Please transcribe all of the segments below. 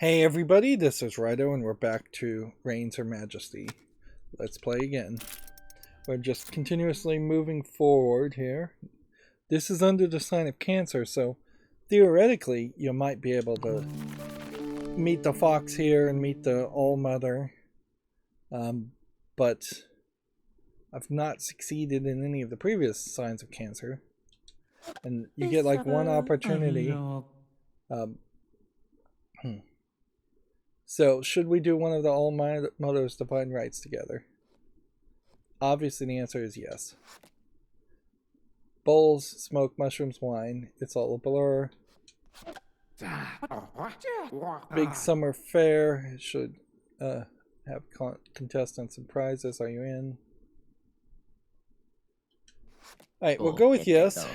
Hey everybody, this is Rydo and we're back to Reigns or Majesty. Let's play again. We're just continuously moving forward here. This is under the sign of Cancer, so theoretically you might be able to meet the fox here and meet the All-Mother. But I've not succeeded in any of the previous signs of Cancer. And you get like one opportunity. So, should we do one of the All-Mother's divine rights together? Obviously, the answer is yes. Bowls, smoke, mushrooms, wine. It's all a blur. Big summer fair. It should have contestants and prizes. Are you in? Alright, we'll go with yes.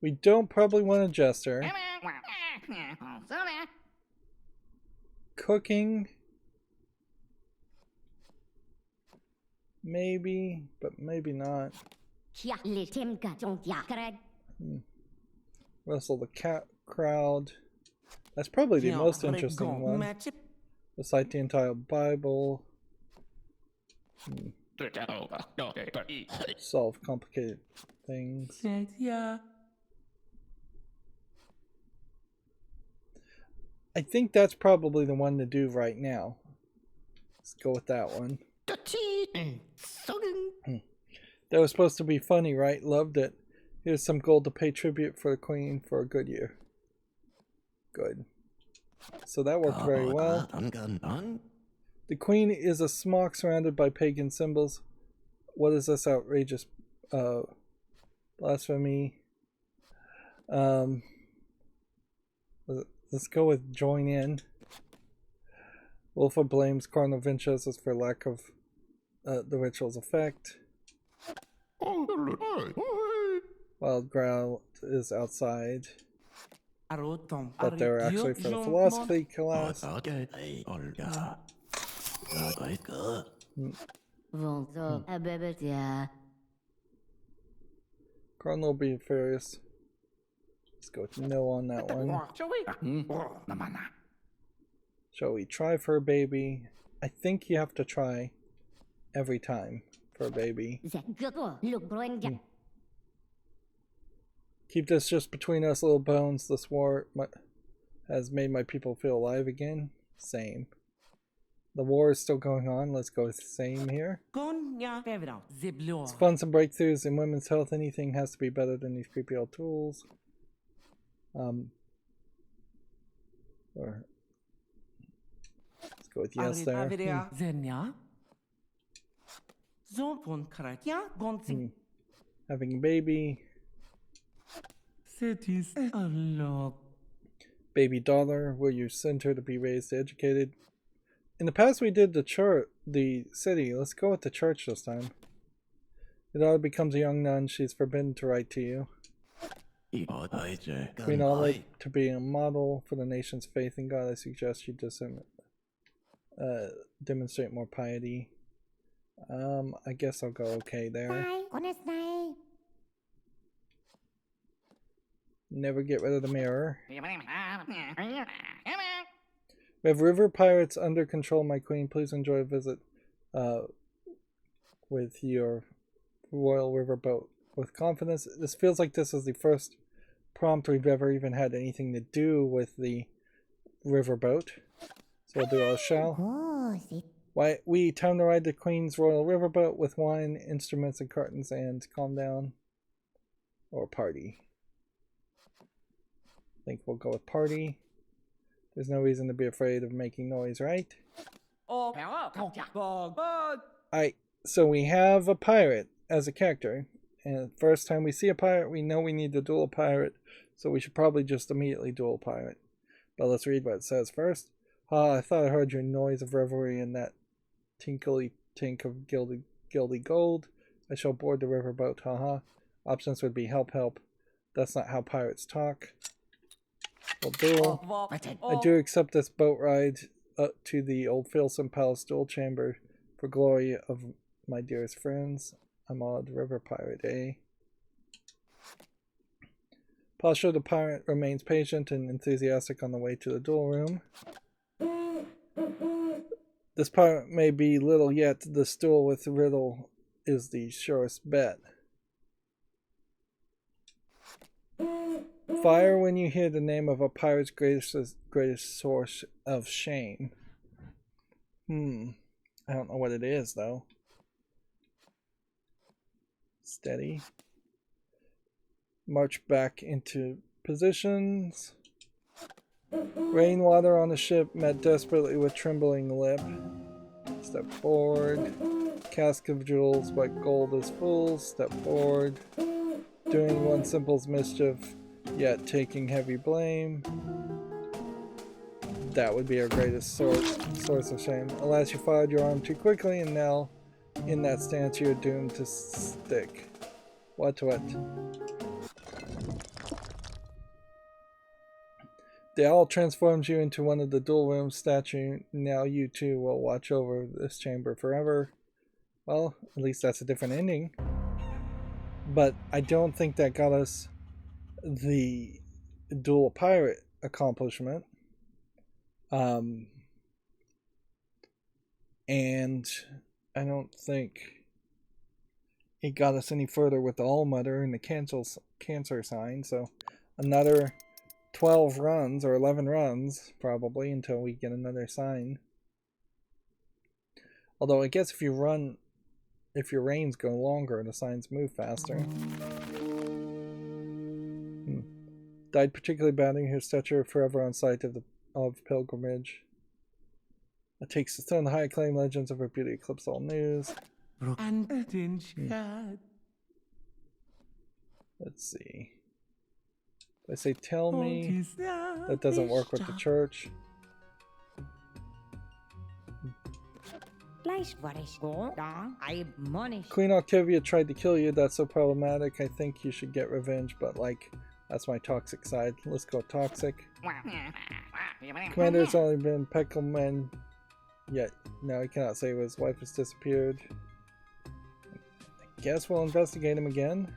We don't probably want a jester. Cooking. Maybe, but maybe not. Wrestle the cat crowd. That's probably the most interesting one. Recite the entire Bible. Solve complicated things. I think that's probably the one to do right now. Let's go with that one. That was supposed to be funny, right? Loved it. Here's some gold to pay tribute for the Queen for a good year. Good. So that worked very well. The Queen is a smock surrounded by pagan symbols. What is this outrageous blasphemy? Let's go with join in. Wolfa blames Cardinal Vincenzo for lack of the ritual's effect. Wild Growl is outside. But they were actually for the philosophy class. Cardinal will be furious. Let's go with no on that one. Shall we try for a baby? I think you have to try every time for a baby. Keep this just between us, little bones. This war has made my people feel alive again. Same. The war is still going on. Let's go with the same here. Let's fund some breakthroughs in women's health. Anything has to be better than these creepy old tools. Let's go with yes there. Having a baby. Baby daughter, will you send her to be raised, educated? In the past we did the city. Let's go with the church this time. Your daughter becomes a young nun. She's forbidden to write to you. Queen Outwit, to be a model for the nation's faith in God, I suggest you demonstrate more piety. I guess I'll go okay there. Never get rid of the mirror. We have river pirates under control, my queen. Please enjoy a visit with your royal riverboat with confidence. This feels like this is the first prompt we've ever even had anything to do with the riverboat. So we'll do our shall. Why we time to ride the queen's royal riverboat with wine, instruments, and curtains, and calm down. Or party. I think we'll go with party. There's no reason to be afraid of making noise, right? Alright, so we have a pirate as a character. And the first time we see a pirate, we know we need to duel a pirate. So we should probably just immediately duel a pirate. But let's read what it says first. I thought I heard your noise of revelry in that tinkly tink of gildy gold. I shall board the riverboat, haha. Options would be help, help. That's not how pirates talk. We'll duel. I do accept this boat ride to the old Filson Palace duel chamber for glory of my dearest friends. I'm on the river pirate, eh? Posture the pirate remains patient and enthusiastic on the way to the duel room. This pirate may be little, yet this duel with Rydo is the surest bet. Fire when you hear the name of a pirate's greatest source of shame. I don't know what it is, though. Steady. March back into positions. Rainwater on the ship met desperately with trembling lip. Step forward. Cask of jewels, but gold is full. Step forward. Doing one simple's mischief, yet taking heavy blame. That would be our greatest source of shame. Alas, you fired your arm too quickly, and now, in that stance, you're doomed to stick. What? The owl transforms you into one of the dual room statue. Now you too will watch over this chamber forever. Well, at least that's a different ending. But I don't think that got us the dual pirate accomplishment. And I don't think it got us any further with the Allmother and the cancer sign. So another 12 runs or 11 runs probably until we get another sign. Although I guess if your reigns go longer, the signs move faster. Died particularly badly, his statue forever on site of pilgrimage. It takes to stone the high acclaim legends of her beauty eclipse all news. Let's see. I say tell me. That doesn't work with the church. Queen Octavia tried to kill you. That's so problematic. I think you should get revenge, but like, that's my toxic side. Let's go toxic. Commander's only been Peckelman, yet now he cannot say his wife has disappeared. I guess we'll investigate him again.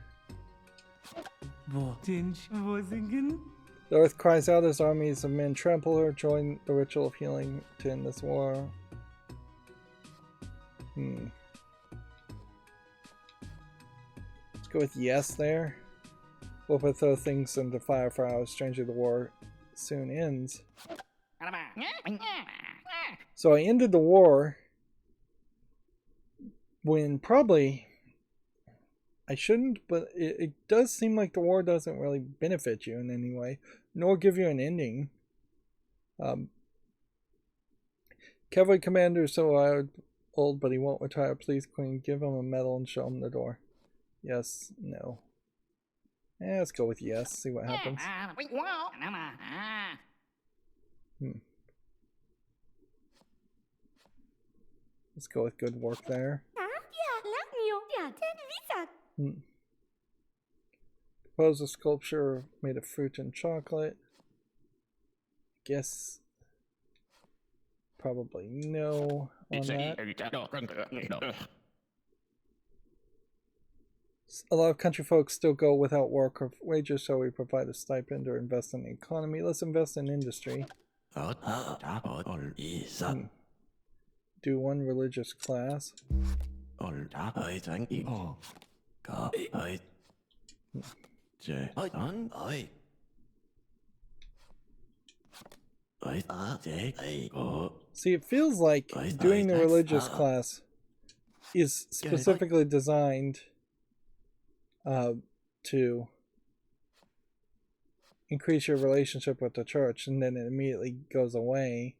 The earth cries out as armies of men trample her. Join the ritual of healing to end this war. Let's go with yes there. We'll throw things into fire for hours. Strangely, the war soon ends. So I ended the war when probably I shouldn't, but it does seem like the war doesn't really benefit you in any way, nor give you an ending. Cavalry commander is so old, but he won't retire. Please, Queen, give him a medal and show him the door. Yes, no. Let's go with yes, see what happens. Let's go with good work there. Propose a sculpture made of fruit and chocolate. Guess probably no on that. A lot of country folks still go without work or wages, so we provide a stipend or invest in the economy. Let's invest in industry. Do one religious class. See, it feels like doing the religious class is specifically designed to increase your relationship with the church, and then it immediately goes away.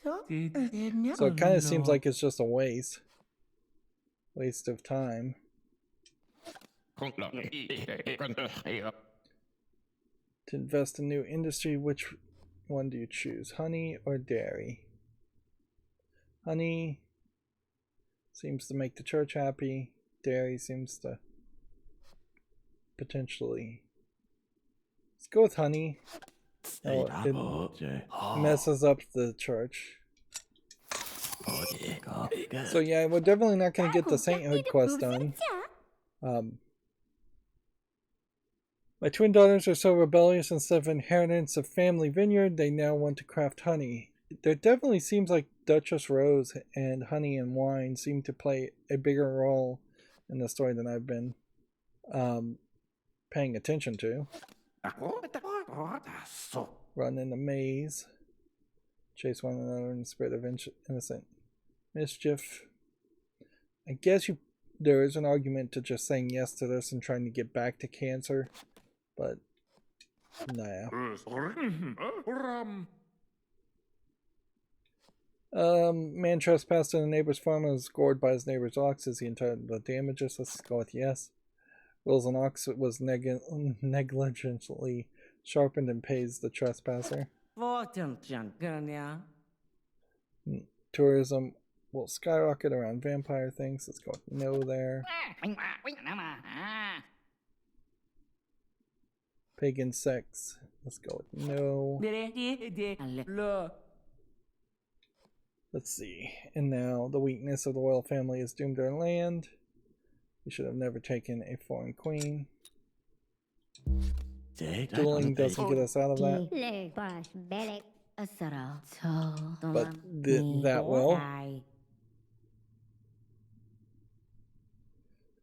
So it kind of seems like it's just a waste of time. To invest in new industry, which one do you choose? Honey or dairy? Honey seems to make the church happy. Dairy seems to potentially... Let's go with honey. Oh, it messes up the church. So yeah, we're definitely not going to get the sainthood quest done. My twin daughters are so rebellious. Instead of inheritance of family vineyard, they now want to craft honey. There definitely seems like Duchess Rose and honey and wine seem to play a bigger role in the story than I've been paying attention to. Run in the maze. Chase one another in the spirit of innocent mischief. I guess there is an argument to just saying yes to this and trying to get back to Cancer, but nah. Man trespassed in a neighbor's farm and was scored by his neighbor's ox. Is he entitled to the damages? Let's go with yes. Wills an ox was negligently sharpened and pays the trespasser. Tourism will skyrocket around vampire things. Let's go with no there. Pagan sex. Let's go with no. Let's see. And now the weakness of the royal family is doomed their land. We should have never taken a foreign queen. Dueling doesn't get us out of that. But that will.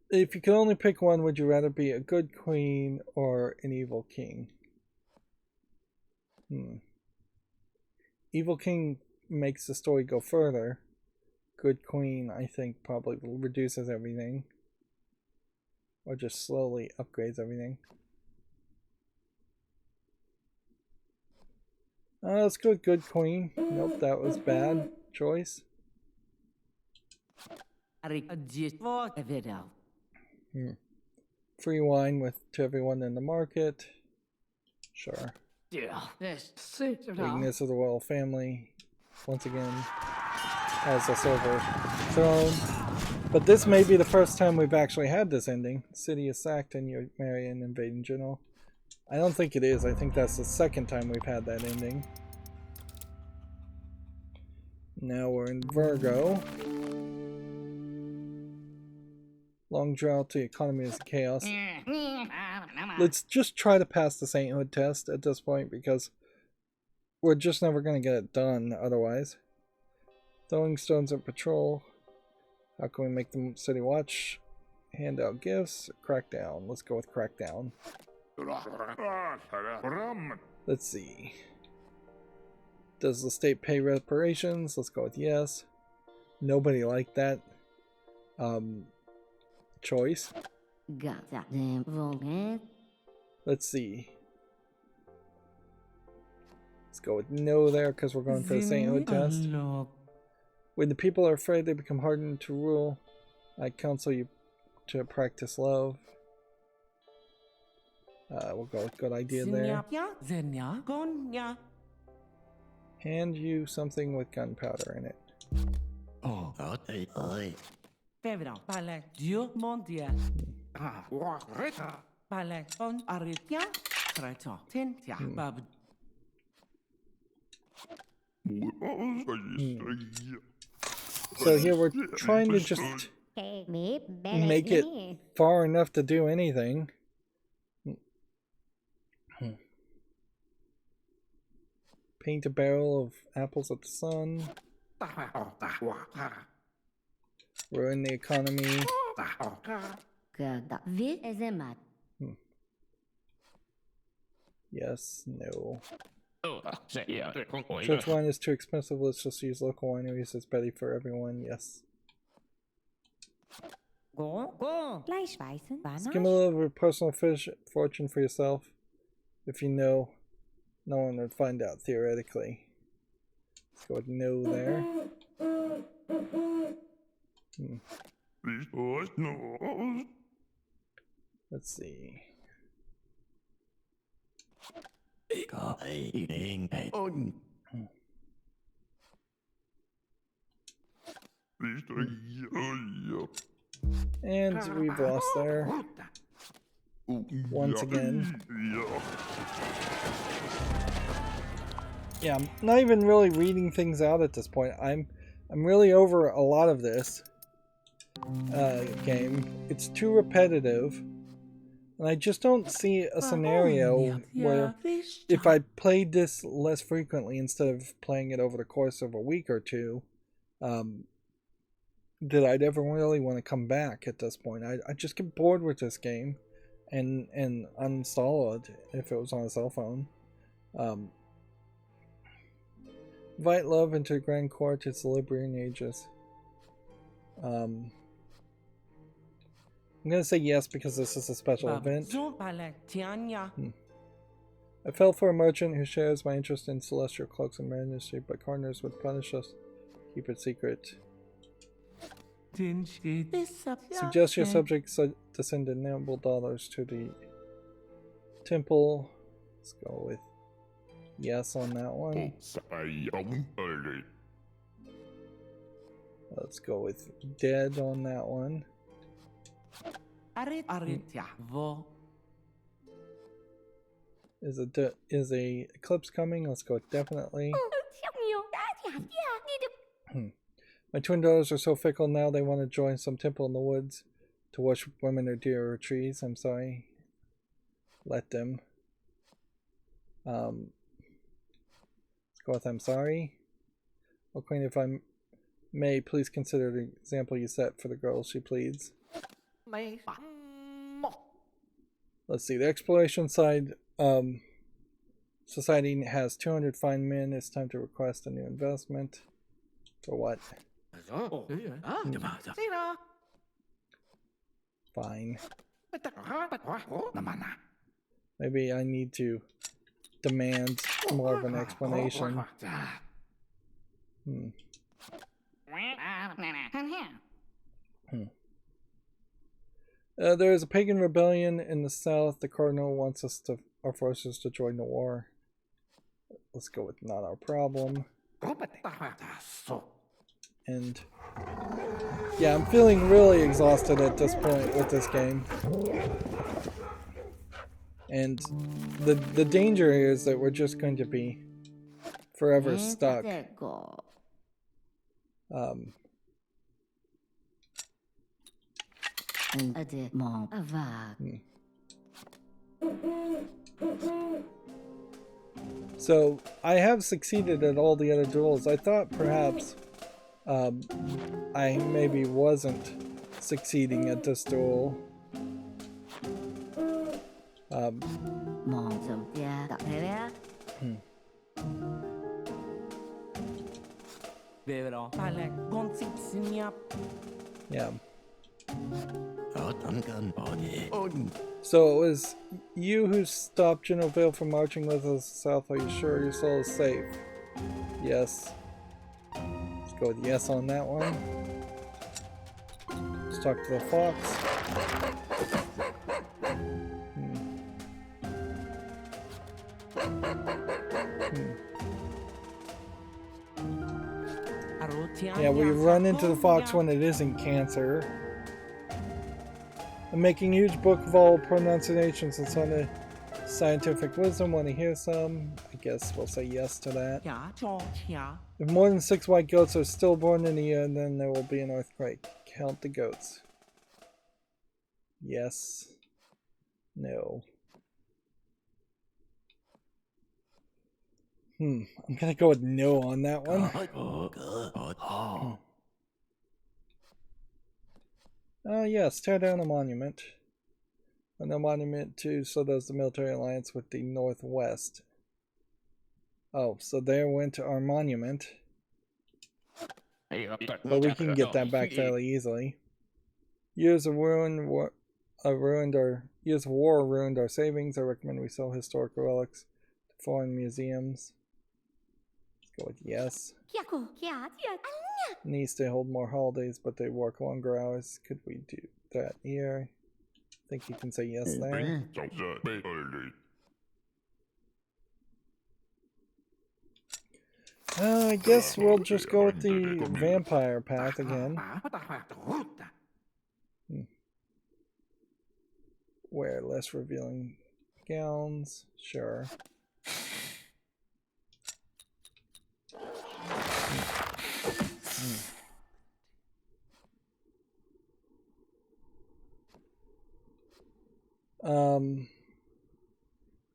If you could only pick one, would you rather be a good queen or an evil king? Evil king makes the story go further. Good queen, I think, probably reduces everything. Or just slowly upgrades everything. Let's go with good queen. Nope, that was bad choice. Free wine to everyone in the market. Sure. Weakness of the royal family. Once again, has us overthrown. But this may be the first time we've actually had this ending. The city is sacked and you marry an invading general. I don't think it is. I think that's the second time we've had that ending. Now we're in Virgo. Long drought, the economy is chaos. Let's just try to pass the sainthood test at this point because we're just never going to get it done otherwise. Throwing stones at patrol. How can we make the city watch? Hand out gifts. Crackdown. Let's go with crackdown. Let's see. Does the state pay reparations? Let's go with yes. Nobody liked that choice. Let's see. Let's go with no there because we're going for the sainthood test. When the people are afraid, they become hardened to rule. I counsel you to practice love. We'll go with good idea there. Hand you something with gunpowder in it. So here we're trying to just make it far enough to do anything. Paint a barrel of apples at the sun. Ruin the economy. Yes, no. Church wine is too expensive. Let's just use local wineries. It's better for everyone. Yes. Skim a little of your personal fortune for yourself. If you know, no one would find out theoretically. Let's go with no there. Let's see. And we've lost there. Once again. Yeah, I'm not even really reading things out at this point. I'm I'm really over a lot of this game. It's too repetitive. And I just don't see a scenario where if I played this less frequently instead of playing it over the course of a week or two, that I'd ever really want to come back at this point. I just get bored with this game and uninstall it if it was on a cell phone. Invite love into the Grand Court, it's the Liberian Ages. I'm going to say yes because this is a special event. I fell for a merchant who shares my interest in celestial cloaks and Majesty, but corners would punish us. Keep it secret. Suggest your subjects to send innumerable dollars to the temple. Let's go with yes on that one. Let's go with dead on that one. Is a eclipse coming? Let's go with definitely. My twin daughters are so fickle now they want to join some temple in the woods to worship women or deer or trees. I'm sorry. Let them. Let's go with I'm sorry. Oh, Queen, if I may, please consider the example you set for the girls, she pleads. Let's see, the exploration side society has 200 fine men. It's time to request a new investment. For what? Fine. Maybe I need to demand more of an explanation. There is a pagan rebellion in the south. The cardinal wants our forces to join the war. Let's go with not our problem. And yeah, I'm feeling really exhausted at this point with this game. And the danger here is that we're just going to be forever stuck. So I have succeeded at all the other duels. I thought perhaps I maybe wasn't succeeding at this duel. Yeah. So it was you who stopped General Vale from marching with us south. Are you sure your soul is safe? Yes. Let's go with yes on that one. Let's talk to the fox. Yeah, we run into the fox when it isn't cancer. I'm making a huge book of all pronunciations and some of scientific wisdom. Want to hear some? I guess we'll say yes to that. If more than 6 white goats are stillborn in a year, then there will be an earthquake. Count the goats. Yes. No. I'm gonna go with no on that one. Yes, tear down a monument. And a monument too, so does the military alliance with the Northwest. Oh, so there went our monument. But we can get that back fairly easily. Years of war ruined our savings. I recommend we sell historical relics to foreign museums. Let's go with yes. Needs to hold more holidays, but they work longer hours. Could we do that here? I think you can say yes there. I guess we'll just go with the vampire path again. Wear less revealing gowns. Sure.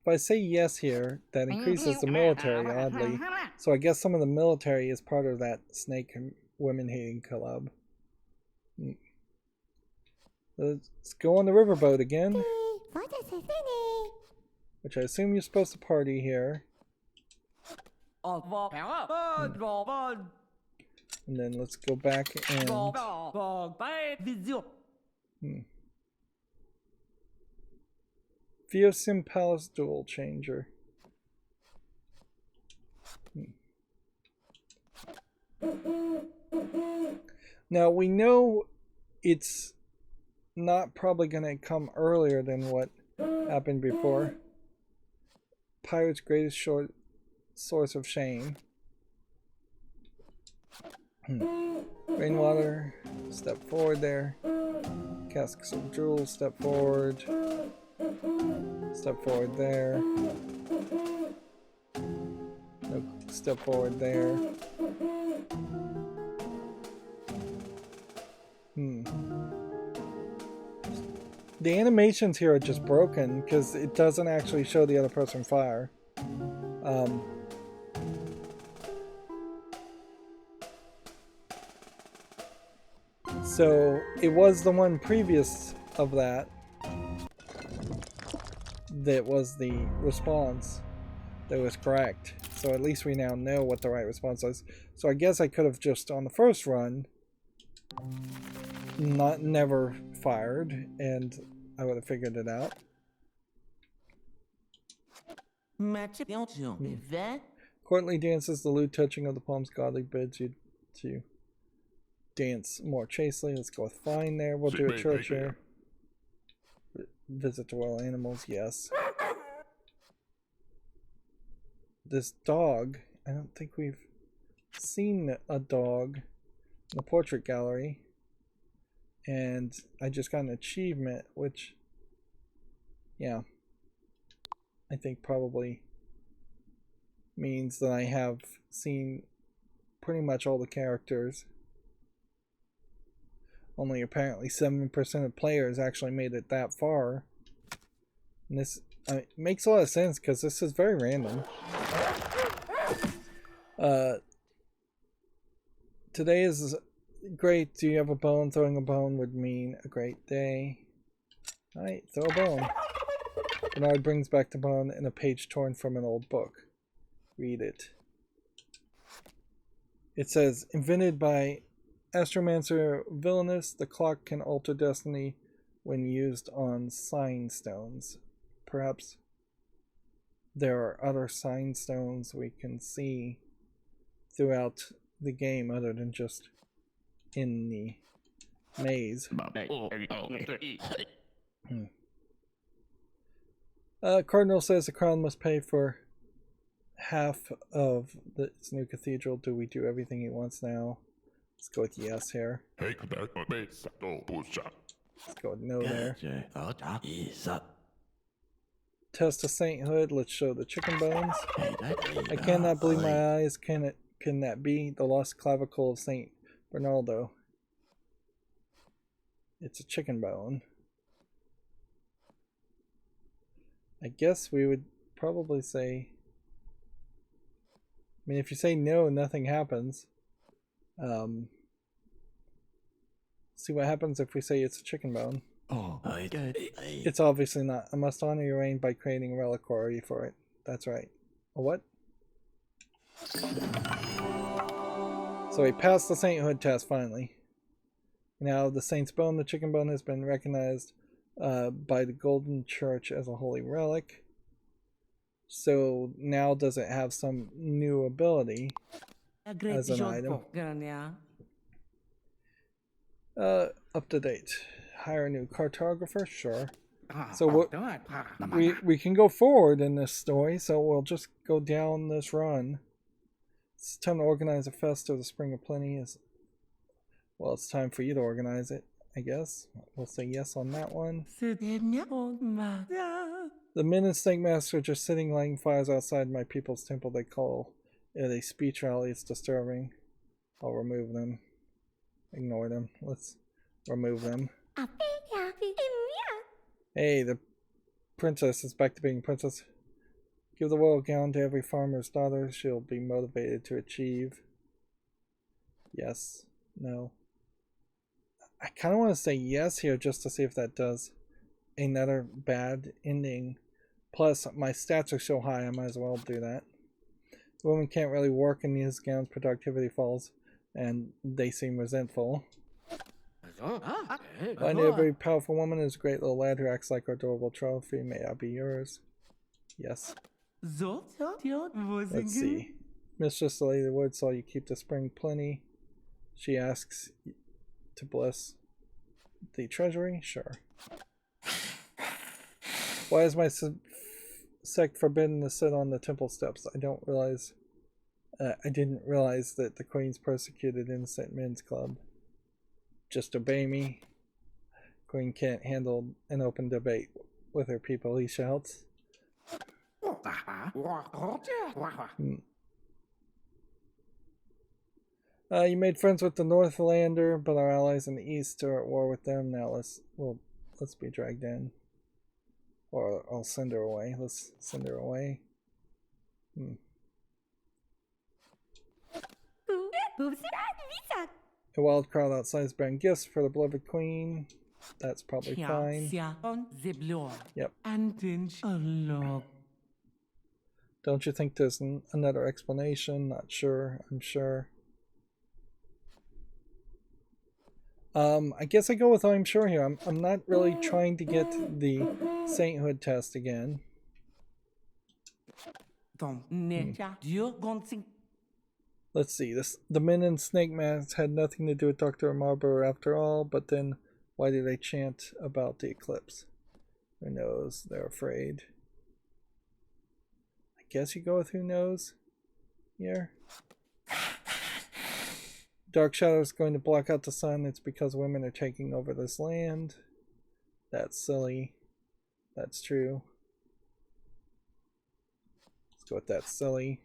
If I say yes here, that increases the military, oddly. So I guess some of the military is part of that snake women-hating club. Let's go on the riverboat again. Which I assume you're supposed to party here. And then let's go back and... Fearsome Palace Duel Changer. Now we know it's not probably going to come earlier than what happened before. Pirate's greatest source of shame. Rainwater, step forward there. Casks of jewels, step forward. Step forward there. No, step forward there. The animations here are just broken because it doesn't actually show the other person fire. So it was the one previous of that was the response that was correct. So at least we now know what the right response was. So I guess I could have just on the first run never fired and I would have figured it out. Courtly dances, the lewd touching of the palms godly bids you to dance more chastely. Let's go with fine there. We'll do a church here. Visit to wild animals, yes. This dog, I don't think we've seen a dog in the portrait gallery. And I just got an achievement, which, yeah, I think probably means that I have seen pretty much all the characters. Only apparently 7% of players actually made it that far. And this makes a lot of sense because this is very random. Today is great. Do you have a bone? Throwing a bone would mean a great day. Alright, throw a bone. Bernard brings back the bone in a page torn from an old book. Read it. It says, invented by Astromancer Villainous, the clock can alter destiny when used on sign stones. Perhaps there are other sign stones we can see throughout the game other than just in the maze. Cardinal says the crown must pay for half of its new cathedral. Do we do everything he wants now? Let's go with yes here. Let's go with no there. Test of sainthood. Let's show the chicken bones. I cannot believe my eyes. Can that be the lost clavicle of Saint Bernardo? It's a chicken bone. I guess we would probably say, I mean, if you say no, nothing happens. See what happens if we say it's a chicken bone. It's obviously not. I must honor your reign by creating a reliquary for it. That's right. A what? So we passed the sainthood test finally. Now the saint's bone, the chicken bone, has been recognized by the Golden Church as a holy relic. So now does it have some new ability as an item? Up to date. Hire a new cartographer? Sure. So we can go forward in this story, so we'll just go down this run. It's time to organize a fest of the Spring of Plenty. Well, it's time for you to organize it, I guess. We'll say yes on that one. The men and Snake Master are just sitting lighting fires outside my people's temple. They call it a speech rally. It's disturbing. I'll remove them. Ignore them. Let's remove them. Hey, the princess is back to being princess. Give the royal gown to every farmer's daughter. She'll be motivated to achieve. Yes. No. I kind of want to say yes here just to see if that does another bad ending. Plus, my stats are so high, I might as well do that. The woman can't really work in these gowns. Productivity falls, and they seem resentful. Find a very powerful woman is a great little lad who acts like our adorable trophy. May I be yours? Yes. Let's see. Mistress the Lady of the Wood saw you keep the spring plenty. She asks to bless the treasury? Sure. Why is my sect forbidden to sit on the temple steps? I didn't realize that the Queen's persecuted innocent men's club. Just obey me. Queen can't handle an open debate with her people, he shouts. You made friends with the Northlander, but our allies in the east are at war with them. Now let's be dragged in. Or I'll send her away. Let's send her away. A wild crowd outside is bearing gifts for the beloved queen. That's probably fine. Yep. Don't you think there's another explanation? Not sure. I'm sure. I guess I go with I'm sure here. I'm not really trying to get the sainthood test again. Let's see. The men in snake masks had nothing to do with Dr. Marlborough after all, but then why do they chant about the eclipse? Who knows? They're afraid. I guess you go with who knows here. Dark shadow is going to block out the sun. It's because women are taking over this land. That's silly. That's true. Let's go with that's silly.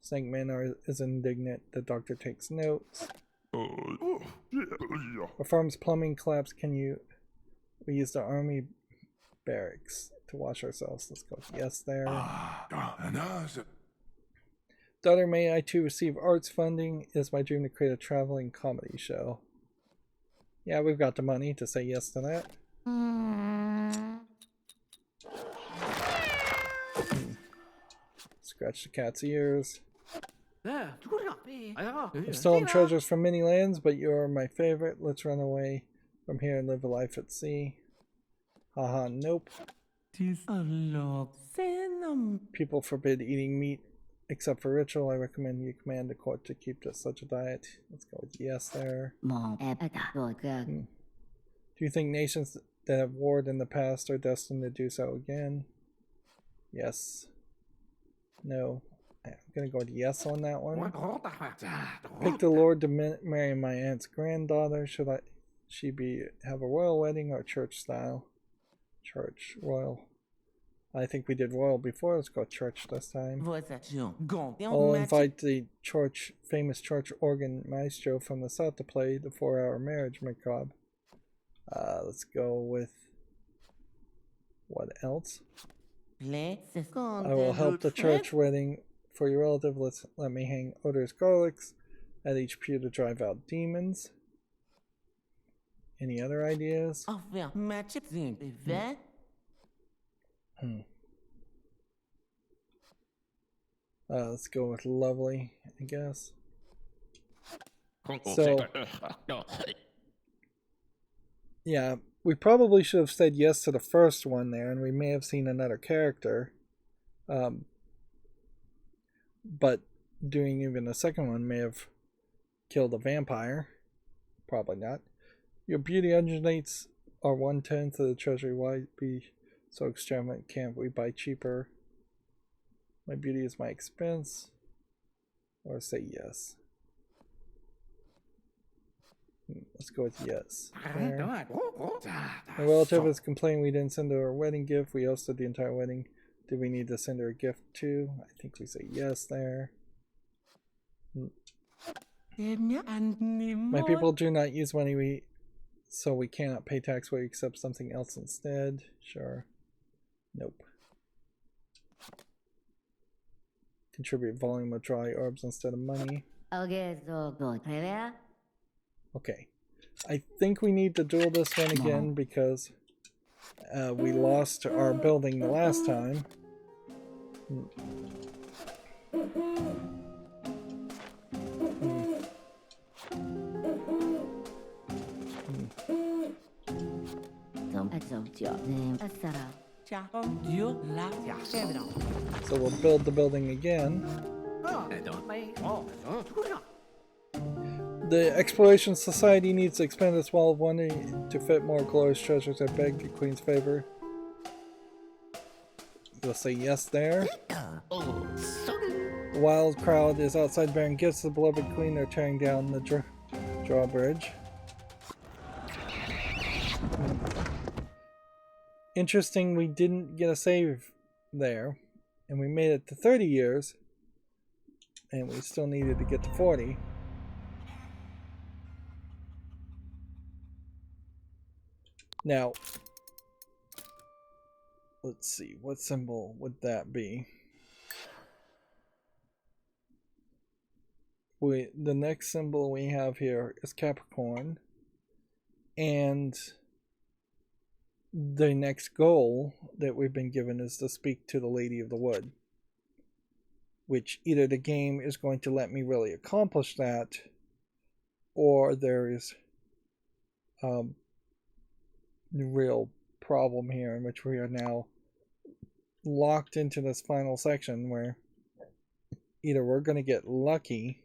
Snake Man is indignant. The doctor takes notes. Our farm's plumbing collapse. We use the army barracks to wash ourselves. Let's go with yes there. Daughter, may I too receive arts funding? It is my dream to create a traveling comedy show. Yeah, we've got the money to say yes to that. Scratch the cat's ears. I've stolen treasures from many lands, but you're my favorite. Let's run away from here and live a life at sea. Haha, nope. People forbid eating meat except for ritual. I recommend you command the court to keep to such a diet. Let's go with yes there. Do you think nations that have warred in the past are destined to do so again? Yes. No. I'm gonna go with yes on that one. Pick the Lord to marry my aunt's granddaughter. Should she have a royal wedding or church style? Church, royal. I think we did royal before. Let's go church this time. I'll invite the famous church organ maestro from the south to play the 4-hour marriage macabre. Let's go with what else? I will help the church wedding for your relative. Let me hang odorous garlics at each pew to drive out demons. Any other ideas? Let's go with lovely, I guess. So, yeah, we probably should have said yes to the first one there, and we may have seen another character. But doing even the second one may have killed a vampire. Probably not. Your beauty undulates are 1/10 of the treasury. Why be so extravagant? Can't we buy cheaper? My beauty is my expense. Or say yes. Let's go with yes. There. My relative is complaining we didn't send her a wedding gift. We hosted the entire wedding. Did we need to send her a gift too? I think we say yes there. My people do not use money, so we cannot pay tax. We accept something else instead. Sure. Nope. Contribute volume of dry herbs instead of money. Okay. I think we need to duel this one again because we lost our building the last time. So we'll build the building again. The Exploration Society needs to expend its wealth wanting to fit more glorious treasures. I beg the Queen's favor. You'll say yes there. The wild crowd is outside bearing gifts to the beloved Queen. They're tearing down the drawbridge. Interesting, we didn't get a save there. And we made it to 30 years. And we still needed to get to 40. Now, let's see, what symbol would that be? The next symbol we have here is Capricorn, and the next goal that we've been given is to speak to the Lady of the Wood, which either the game is going to let me really accomplish that, or there is the real problem here in which we are now locked into this final section where either we're going to get lucky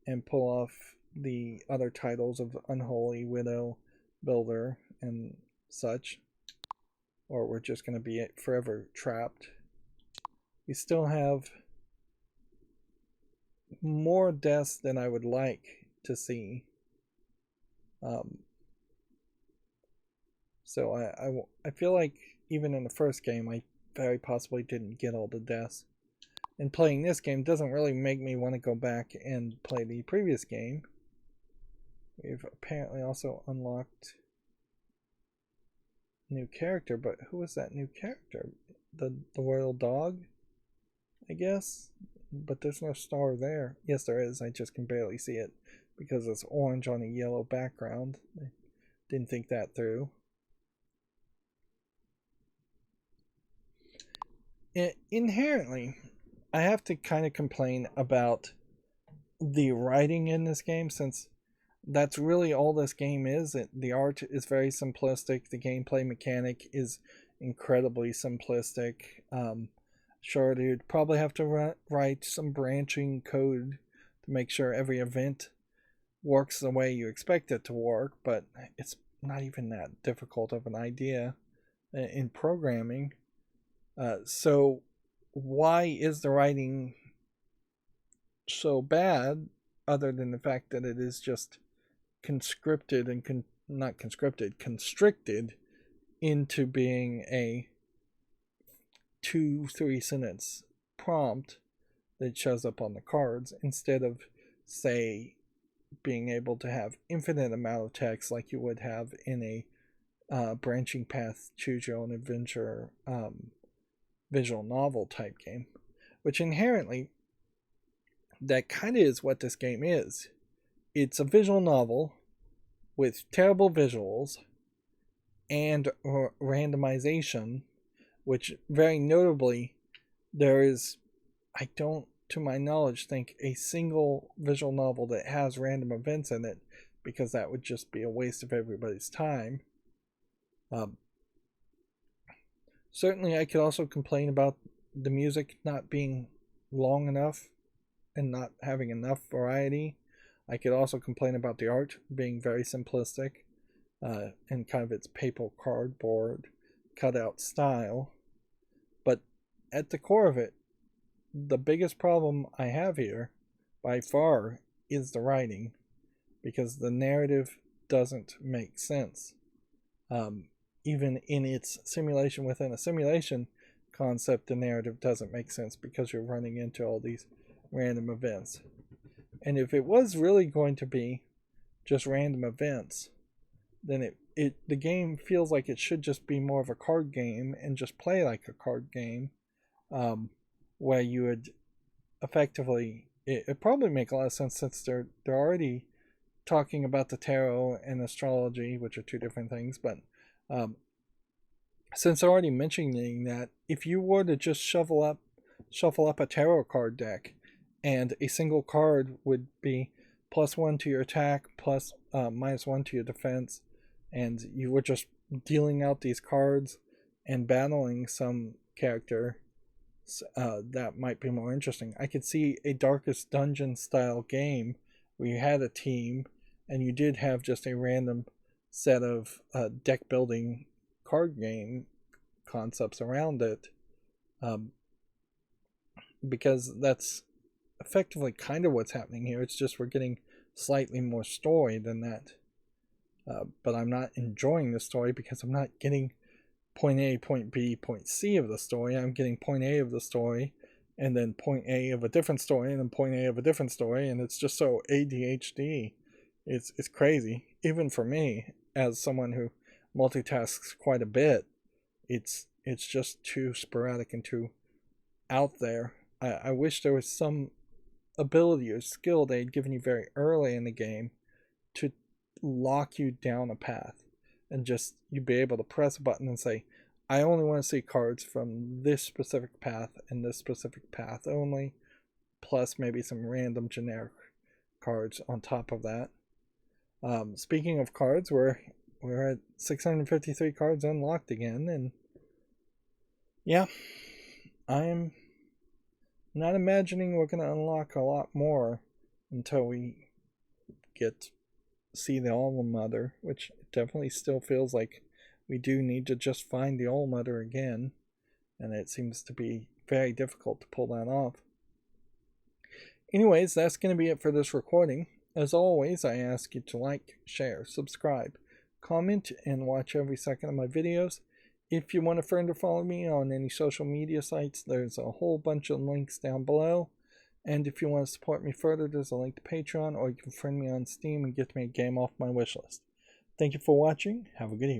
and pull off the other titles of Unholy, Widow, Builder, and such, or we're just going to be forever trapped. We still have more deaths than I would like to see. So I feel like even in the first game I very possibly didn't get all the deaths. And playing this game doesn't really make me want to go back and play the previous game. We've apparently also unlocked new character, but who is that new character? The royal dog, I guess? But there's no star there. Yes, there is. I just can barely see it because it's orange on a yellow background. I didn't think that through. Inherently, I have to kind of complain about the writing in this game, since that's really all this game is. The art is very simplistic. The gameplay mechanic is incredibly simplistic. Sure, you'd probably have to write some branching code to make sure every event works the way you expect it to work, but it's not even that difficult of an idea in programming. So why is the writing so bad, other than the fact that it is just conscripted and not conscripted, constricted into being a 2-3 sentence prompt that shows up on the cards, instead of, say, being able to have infinite amount of text like you would have in a branching path, choose your own adventure visual novel type game, which inherently that kind of is what this game is. It's a visual novel with terrible visuals and randomization, which very notably there is, I don't to my knowledge think, a single visual novel that has random events in it, because that would just be a waste of everybody's time. Certainly I could also complain about the music not being long enough and not having enough variety. I could also complain about the art being very simplistic and kind of its paper cardboard cutout style. But at the core of it, the biggest problem I have here by far is the writing, because the narrative doesn't make sense. Even in its simulation within a simulation concept, the narrative doesn't make sense because you're running into all these random events. And if it was really going to be just random events, then the game feels like it should just be more of a card game and just play like a card game, where you would effectively, it probably make a lot of sense since they're already talking about the tarot and astrology, which are two different things. But since they're already mentioning that, if you were to just shuffle up a tarot card deck, and a single card would be +1 to your attack, plus -1 to your defense, and you were just dealing out these cards and battling some character, that might be more interesting. I could see a Darkest Dungeon style game where you had a team and you did have just a random set of deck building card game concepts around it, because that's effectively kind of what's happening here. It's just we're getting slightly more story than that, but I'm not enjoying the story because I'm not getting point A, point B, point C of the story. I'm getting point A of the story, and then point A of a different story, and then point A of a different story, and it's just so ADHD. It's crazy. Even for me, as someone who multitasks quite a bit, it's just too sporadic and too out there. I wish there was some ability or skill they had given you very early in the game to lock you down a path, and just you'd be able to press a button and say, I only want to see cards from this specific path and this specific path only, plus maybe some random generic cards on top of that. Speaking of cards, we're at 653 cards unlocked again, and yeah, I'm not imagining we're going to unlock a lot more until we see the All Mother, which definitely still feels like we do need to just find the All Mother again, and it seems to be very difficult to pull that off. Anyways, that's going to be it for this recording. As always, I ask you to like, share, subscribe, comment, and watch every second of my videos. If you want a friend or follow me on any social media sites, there's a whole bunch of links down below. And if you want to support me further, there's a link to Patreon, or you can friend me on Steam and get me a game off my wishlist. Thank you for watching. Have a good evening.